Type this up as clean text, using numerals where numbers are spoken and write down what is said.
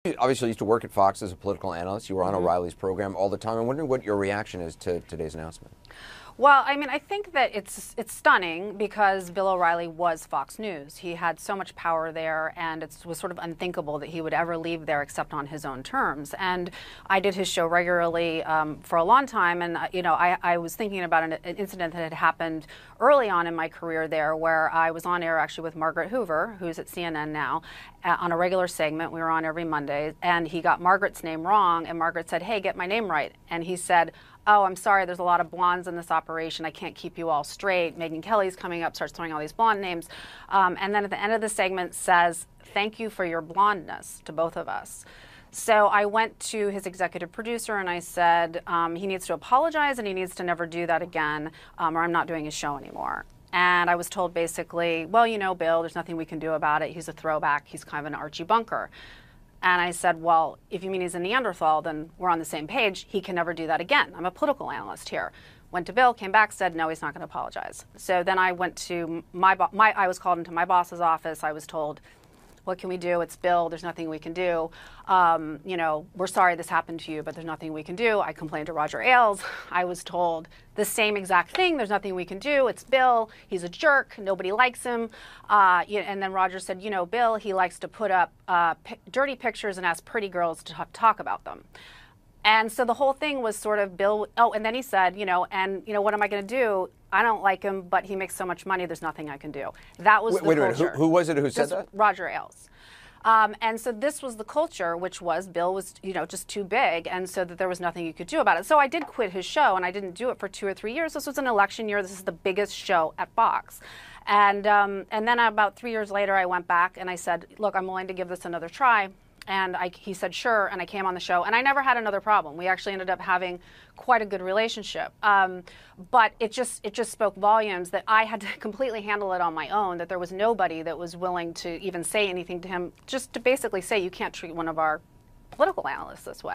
You obviously used to work at Fox as a political analyst. You were on Mm-hmm. O'Reilly's program all the time. I'm wondering what your reaction is to today's announcement. Well, I mean, I think that it's stunning because Bill O'Reilly was Fox News. He had so much power there, and it was sort of unthinkable that he would ever leave there except on his own terms. And I did his show regularly for a long time, and I was thinking about an incident that had happened early on in my career there, where I was on air actually with Margaret Hoover, who's at CNN now, on a regular segment. We were on every Monday, and he got Margaret's name wrong, and Margaret said, "Hey, get my name right," and he said, "Oh, I'm sorry, there's a lot of blondes in this operation. I can't keep you all straight. Megyn Kelly's coming up," starts throwing all these blonde names. And then at the end of the segment says, "Thank you for your blondness," to both of us. So I went to his executive producer and I said, he needs to apologize and he needs to never do that again, or I'm not doing his show anymore. And I was told basically, "Well, Bill, there's nothing we can do about it. He's a throwback. He's kind of an Archie Bunker." And I said, "Well, if you mean he's a Neanderthal, then we're on the same page. He can never do that again. I'm a political analyst here." Went to Bill, came back, said, "No, he's not going to apologize." So then I went to I was called into my boss's office. I was told, "What can we do? It's Bill. There's nothing we can do. We're sorry this happened to you, but there's nothing we can do." I complained to Roger Ailes. I was told the same exact thing. "There's nothing we can do. It's Bill. He's a jerk. Nobody likes him." And then Roger said, "Bill, he likes to put up dirty pictures and ask pretty girls to talk about them." And so the whole thing was sort of Bill. Oh, and then he said, what am I going to do? I don't like him, but he makes so much money, there's nothing I can do. That was the Wait a minute, culture. who was it who said that? Roger Ailes. And so this was the culture, which was Bill was, just too big, and so that there was nothing you could do about it. So I did quit his show, and I didn't do it for 2 or 3 years. This was an election year. This is the biggest show at Fox. And then about 3 years later, I went back and I said, "Look, I'm willing to give this another try." And he said, "Sure," and I came on the show, and I never had another problem. We actually ended up having quite a good relationship. But it just spoke volumes that I had to completely handle it on my own, that there was nobody that was willing to even say anything to him, just to basically say, "You can't treat one of our political analysts this way."